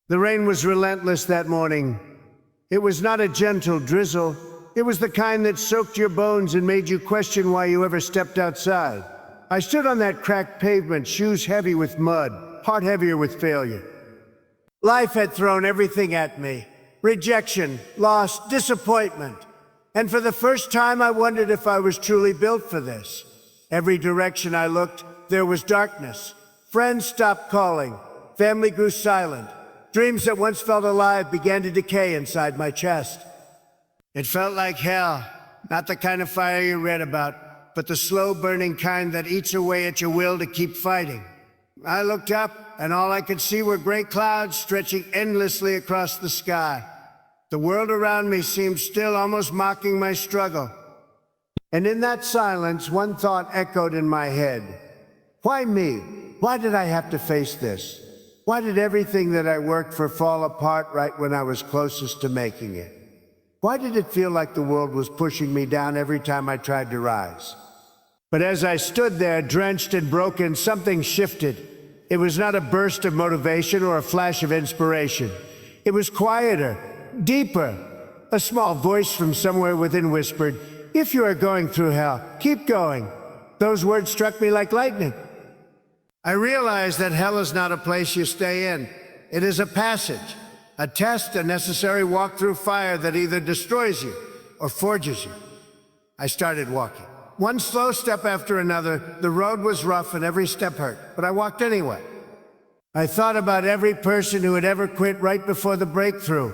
The rain was relentless that morning. It was not a gentle drizzle. It was the kind that soaked your bones and made you question why you ever stepped outside. I stood on that cracked pavement, shoes heavy with mud, heart heavier with failure. Life had thrown everything at me. Rejection, loss, disappointment. And for the first time, I wondered if I was truly built for this. Every direction I looked, there was darkness. Friends stopped calling. Family grew silent. Dreams that once felt alive began to decay inside my chest. It felt like hell, not the kind of fire you read about, but the slow-burning kind that eats away at your will to keep fighting. I looked up, and all I could see were gray clouds stretching endlessly across the sky. The world around me seemed still, almost mocking my struggle. And in that silence, one thought echoed in my head. Why me? Why did I have to face this? Why did everything that I worked for fall apart right when I was closest to making it? Why did it feel like the world was pushing me down every time I tried to rise? But as I stood there, drenched and broken, something shifted. It was not a burst of motivation or a flash of inspiration. It was quieter, deeper. A small voice from somewhere within whispered, "If you are going through hell, keep going." Those words struck me like lightning. I realized that hell is not a place you stay in. It is a passage, a test, a necessary walk through fire that either destroys you or forges you. I started walking. One slow step after another. The road was rough and every step hurt, but I walked anyway. I thought about every person who had ever quit right before the breakthrough.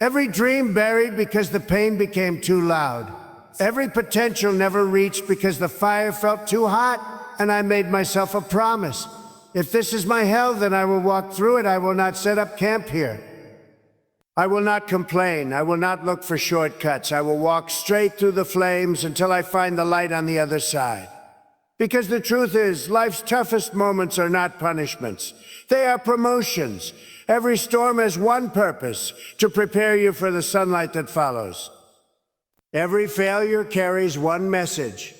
Every dream buried because the pain became too loud. Every potential never reached because the fire felt too hot. And I made myself a promise. If this is my hell, then I will walk through it. I will not set up camp here. I will not complain. I will not look for shortcuts. I will walk straight through the flames until I find the light on the other side. Because the truth is, life's toughest moments are not punishments. They are promotions. Every storm has one purpose: to prepare you for the sunlight that follows. Every failure carries one message: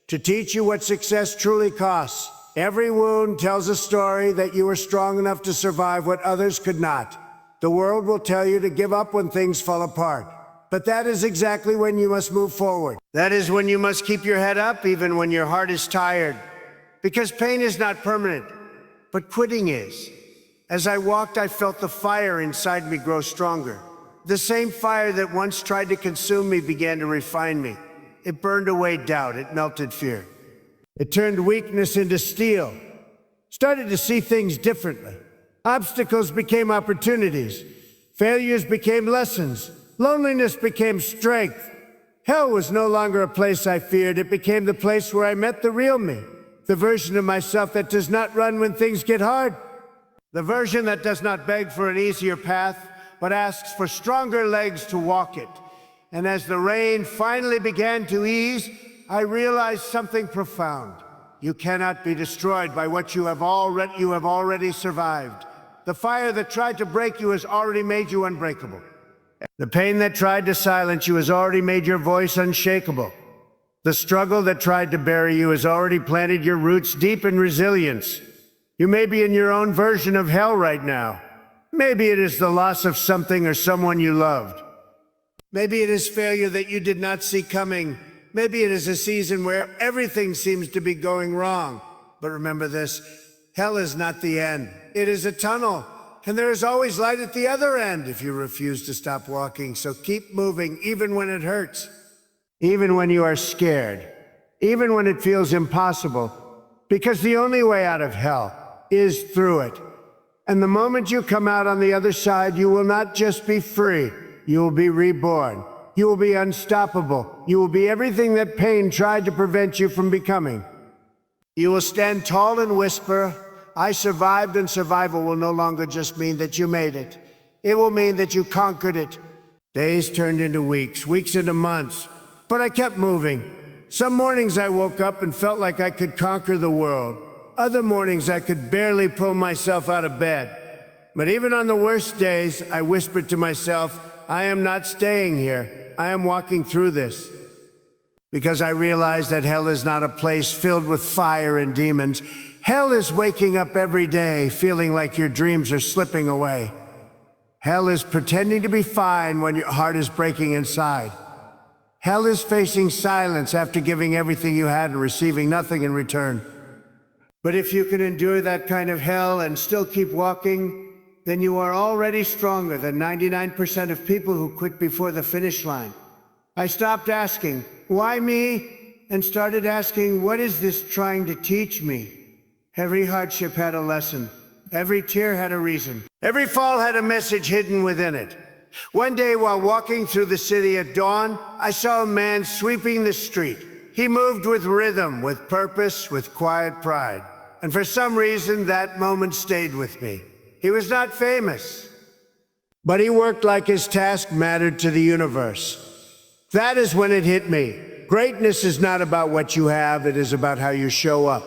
to teach you what success truly costs. Every wound tells a story that you were strong enough to survive what others could not. The world will tell you to give up when things fall apart. But that is exactly when you must move forward. That is when you must keep your head up even when your heart is tired. Because pain is not permanent, but quitting is. As I walked, I felt the fire inside me grow stronger. The same fire that once tried to consume me began to refine me. It burned away doubt. It melted fear. It turned weakness into steel. Started to see things differently. Obstacles became opportunities. Failures became lessons. Loneliness became strength. Hell was no longer a place I feared. It became the place where I met the real me. The version of myself that does not run when things get hard. The version that does not beg for an easier path, but asks for stronger legs to walk it. And as the rain finally began to ease, I realized something profound. You cannot be destroyed by what you have already survived. The fire that tried to break you has already made you unbreakable. The pain that tried to silence you has already made your voice unshakable. The struggle that tried to bury you has already planted your roots deep in resilience. You may be in your own version of hell right now. Maybe it is the loss of something or someone you loved. Maybe it is failure that you did not see coming. Maybe it is a season where everything seems to be going wrong. But remember this, hell is not the end. It is a tunnel, and there is always light at the other end if you refuse to stop walking. So keep moving, even when it hurts, even when you are scared, even when it feels impossible, because the only way out of hell is through it. And the moment you come out on the other side, you will not just be free. You will be reborn. You will be unstoppable. You will be everything that pain tried to prevent you from becoming. You will stand tall and whisper, "I survived," and survival will no longer just mean that you made it. It will mean that you conquered it. Days turned into weeks, weeks into months, but I kept moving. Some mornings I woke up and felt like I could conquer the world. Other mornings I could barely pull myself out of bed. But even on the worst days, I whispered to myself, I am not staying here. I am walking through this. Because I realized that hell is not a place filled with fire and demons. Hell is waking up every day feeling like your dreams are slipping away. Hell is pretending to be fine when your heart is breaking inside. Hell is facing silence after giving everything you had and receiving nothing in return. But if you can endure that kind of hell and still keep walking, then you are already stronger than 99% of people who quit before the finish line. I stopped asking, why me? And started asking, what is this trying to teach me? Every hardship had a lesson. Every tear had a reason. Every fall had a message hidden within it. One day while walking through the city at dawn, I saw a man sweeping the street. He moved with rhythm, with purpose, with quiet pride. And for some reason, that moment stayed with me. He was not famous, but he worked like his task mattered to the universe. That is when it hit me. Greatness is not about what you have, it is about how you show up.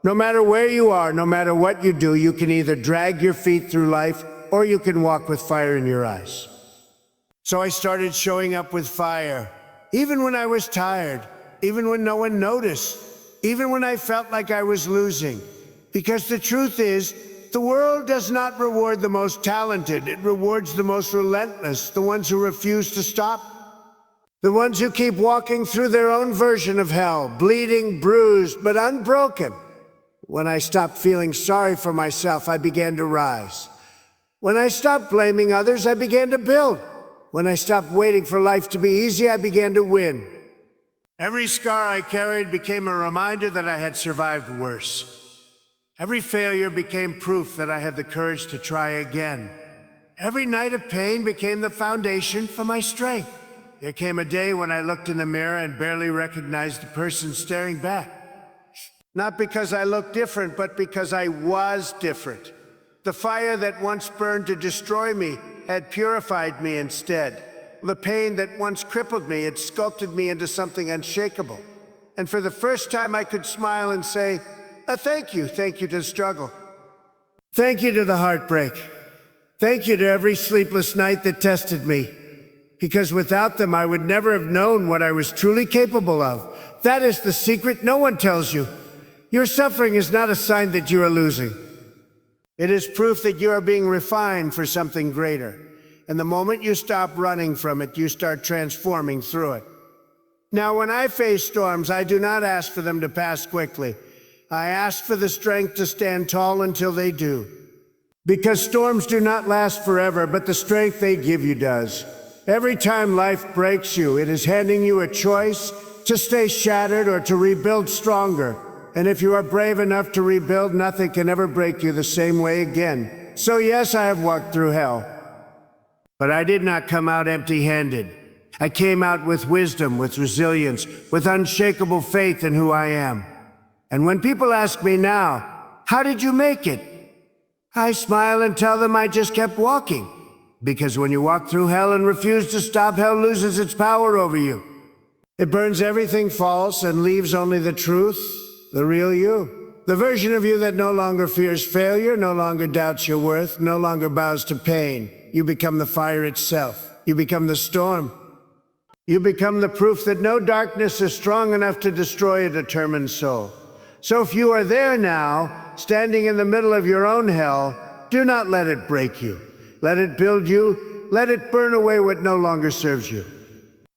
No matter where you are, no matter what you do, you can either drag your feet through life or you can walk with fire in your eyes. So I started showing up with fire, even when I was tired, even when no one noticed, even when I felt like I was losing. Because the truth is, the world does not reward the most talented, it rewards the most relentless, the ones who refuse to stop. The ones who keep walking through their own version of hell, bleeding, bruised, but unbroken. When I stopped feeling sorry for myself, I began to rise. When I stopped blaming others, I began to build. When I stopped waiting for life to be easy, I began to win. Every scar I carried became a reminder that I had survived worse. Every failure became proof that I had the courage to try again. Every night of pain became the foundation for my strength. There came a day when I looked in the mirror and barely recognized the person staring back. Not because I looked different, but because I was different. The fire that once burned to destroy me had purified me instead. The pain that once crippled me had sculpted me into something unshakable. And for the first time I could smile and say, thank you to the struggle. Thank you to the heartbreak. Thank you to every sleepless night that tested me. Because without them, I would never have known what I was truly capable of. That is the secret no one tells you. Your suffering is not a sign that you are losing. It is proof that you are being refined for something greater. And the moment you stop running from it, you start transforming through it. Now, when I face storms, I do not ask for them to pass quickly. I ask for the strength to stand tall until they do. Because storms do not last forever, but the strength they give you does. Every time life breaks you, it is handing you a choice to stay shattered or to rebuild stronger. And if you are brave enough to rebuild, nothing can ever break you the same way again. So yes, I have walked through hell. But I did not come out empty-handed. I came out with wisdom, with resilience, with unshakable faith in who I am. And when people ask me now, how did you make it? I smile and tell them I just kept walking. Because when you walk through hell and refuse to stop, hell loses its power over you. It burns everything false and leaves only the truth, the real you. The version of you that no longer fears failure, no longer doubts your worth, no longer bows to pain. You become the fire itself. You become the storm. You become the proof that no darkness is strong enough to destroy a determined soul. So if you are there now, standing in the middle of your own hell, do not let it break you. Let it build you. Let it burn away what no longer serves you.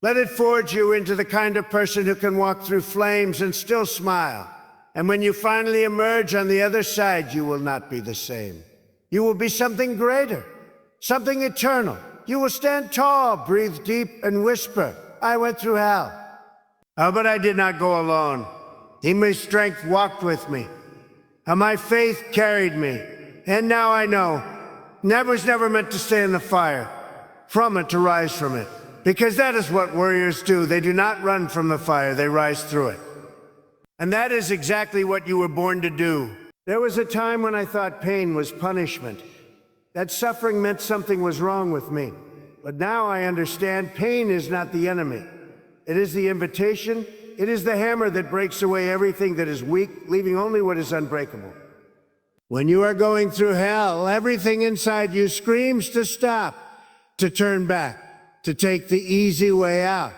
Let it forge you into the kind of person who can walk through flames and still smile. And when you finally emerge on the other side, you will not be the same. You will be something greater, something eternal. You will stand tall, breathe deep, and whisper, I went through hell. Oh, but I did not go alone. My strength walked with me. My faith carried me. And now I know, I was never meant to stay in the fire, from it to rise from it. Because that is what warriors do. They do not run from the fire, they rise through it. And that is exactly what you were born to do. There was a time when I thought pain was punishment, that suffering meant something was wrong with me. But now I understand pain is not the enemy. It is the invitation. It is the hammer that breaks away everything that is weak, leaving only what is unbreakable. When you are going through hell, everything inside you screams to stop, to turn back, to take the easy way out.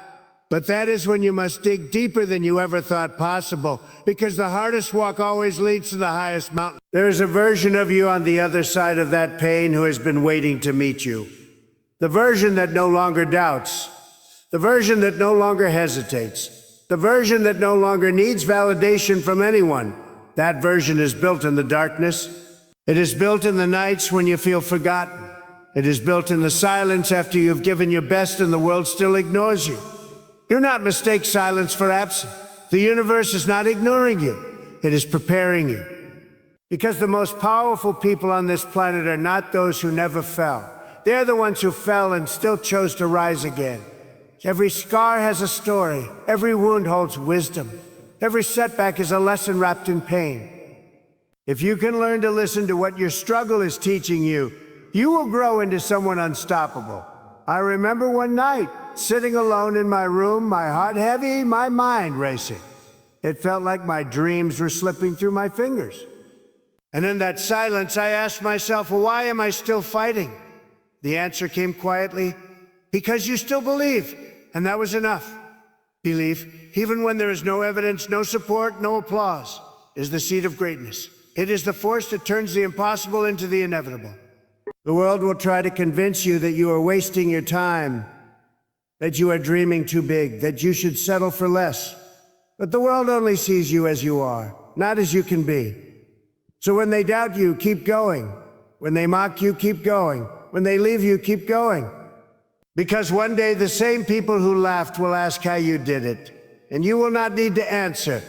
But that is when you must dig deeper than you ever thought possible, because the hardest walk always leads to the highest mountain. There is a version of you on the other side of that pain who has been waiting to meet you. The version that no longer doubts. The version that no longer hesitates. The version that no longer needs validation from anyone. That version is built in the darkness. It is built in the nights when you feel forgotten. It is built in the silence after you've given your best and the world still ignores you. Do not mistake silence for absence. The universe is not ignoring you. It is preparing you. Because the most powerful people on this planet are not those who never fell. They're the ones who fell and still chose to rise again. Every scar has a story. Every wound holds wisdom. Every setback is a lesson wrapped in pain. If you can learn to listen to what your struggle is teaching you, you will grow into someone unstoppable. I remember one night, sitting alone in my room, my heart heavy, my mind racing. It felt like my dreams were slipping through my fingers. And in that silence, I asked myself, why am I still fighting? The answer came quietly, because you still believe, and that was enough. Belief, even when there is no evidence, no support, no applause, is the seed of greatness. It is the force that turns the impossible into the inevitable. The world will try to convince you that you are wasting your time, that you are dreaming too big, that you should settle for less. But the world only sees you as you are, not as you can be. So when they doubt you, keep going. When they mock you, keep going. When they leave you, keep going. Because one day the same people who laughed will ask how you did it, and you will not need to answer.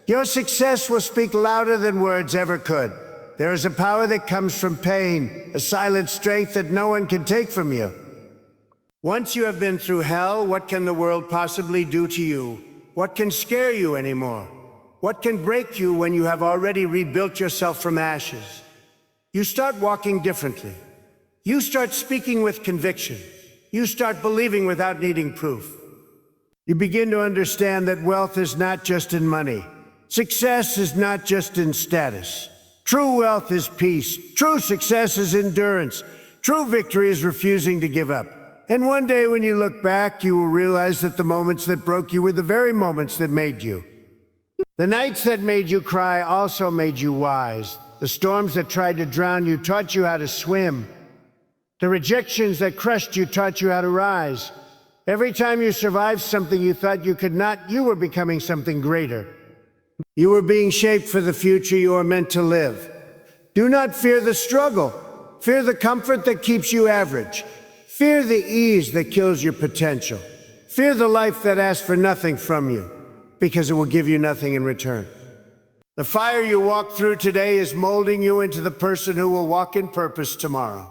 Your success will speak louder than words ever could. There is a power that comes from pain, a silent strength that no one can take from you. Once you have been through hell, what can the world possibly do to you? What can scare you anymore? What can break you when you have already rebuilt yourself from ashes? You start walking differently. You start speaking with conviction. You start believing without needing proof. You begin to understand that wealth is not just in money. Success is not just in status. True wealth is peace. True success is endurance. True victory is refusing to give up. And one day when you look back, you will realize that the moments that broke you were the very moments that made you. The nights that made you cry also made you wise. The storms that tried to drown you taught you how to swim. The rejections that crushed you taught you how to rise. Every time you survived something you thought you could not, you were becoming something greater. You were being shaped for the future you are meant to live. Do not fear the struggle. Fear the comfort that keeps you average. Fear the ease that kills your potential. Fear the life that asks for nothing from you, because it will give you nothing in return. The fire you walk through today is molding you into the person who will walk in purpose tomorrow.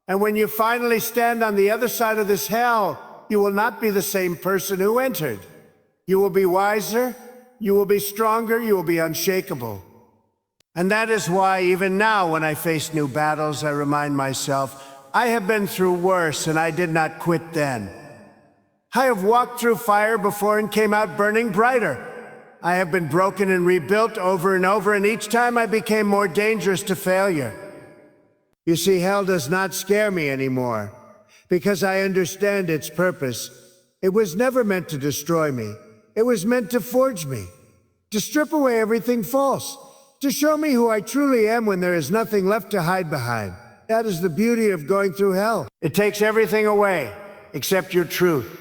And when you finally stand on the other side of this hell, you will not be the same person who entered. You will be wiser, you will be stronger, you will be unshakable. And that is why even now when I face new battles, I remind myself, I have been through worse and I did not quit then. I have walked through fire before and came out burning brighter. I have been broken and rebuilt over and over, and each time I became more dangerous to failure. You see, hell does not scare me anymore, because I understand its purpose. It was never meant to destroy me. It was meant to forge me, to strip away everything false, to show me who I truly am when there is nothing left to hide behind. That is the beauty of going through hell. It takes everything away, except your truth.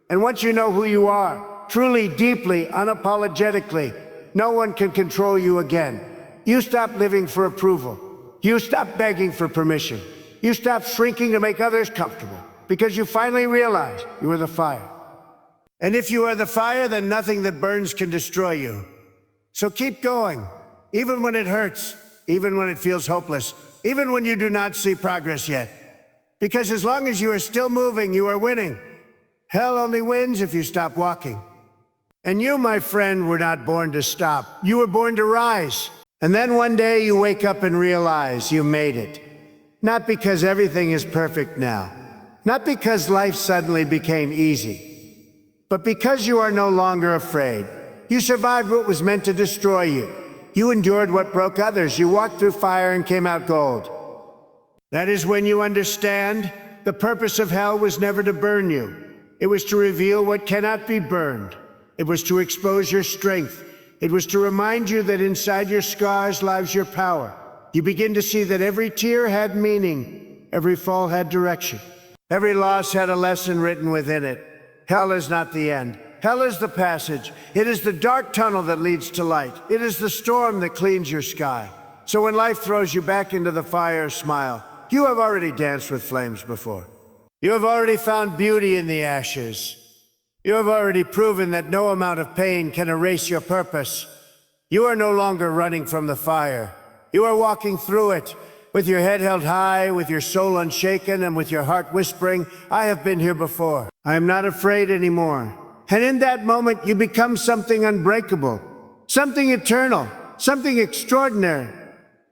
And once you know who you are, truly, deeply, unapologetically, no one can control you again. You stop living for approval. You stop begging for permission. You stop shrinking to make others comfortable, because you finally realize you are the fire. And if you are the fire, then nothing that burns can destroy you. So keep going, even when it hurts, even when it feels hopeless, even when you do not see progress yet. Because as long as you are still moving, you are winning. Hell only wins if you stop walking. And you, my friend, were not born to stop. You were born to rise. And then one day you wake up and realize you made it. Not because everything is perfect now. Not because life suddenly became easy. But because you are no longer afraid. You survived what was meant to destroy you. You endured what broke others. You walked through fire and came out gold. That is when you understand the purpose of hell was never to burn you. It was to reveal what cannot be burned. It was to expose your strength. It was to remind you that inside your scars lies your power. You begin to see that every tear had meaning, every fall had direction. Every loss had a lesson written within it. Hell is not the end. Hell is the passage. It is the dark tunnel that leads to light. It is the storm that cleans your sky. So when life throws you back into the fire, smile. You have already danced with flames before. You have already found beauty in the ashes. You have already proven that no amount of pain can erase your purpose. You are no longer running from the fire. You are walking through it, with your head held high, with your soul unshaken, and with your heart whispering, I have been here before. I am not afraid anymore. And in that moment, you become something unbreakable, something eternal, something extraordinary.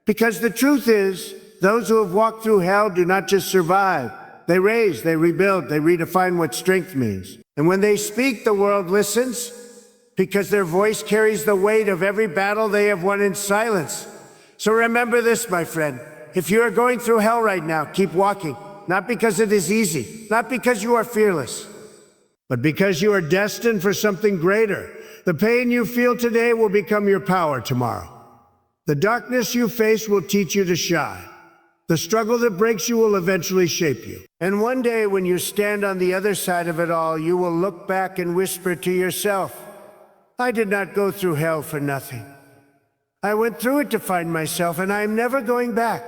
Because the truth is, those who have walked through hell do not just survive. They raise, they rebuild, they redefine what strength means. And when they speak, the world listens, because their voice carries the weight of every battle they have won in silence. So remember this, my friend. If you are going through hell right now, keep walking. Not because it is easy, not because you are fearless, but because you are destined for something greater. The pain you feel today will become your power tomorrow. The darkness you face will teach you to shine. The struggle that breaks you will eventually shape you. And one day when you stand on the other side of it all, you will look back and whisper to yourself, I did not go through hell for nothing. I went through it to find myself, and I am never going back.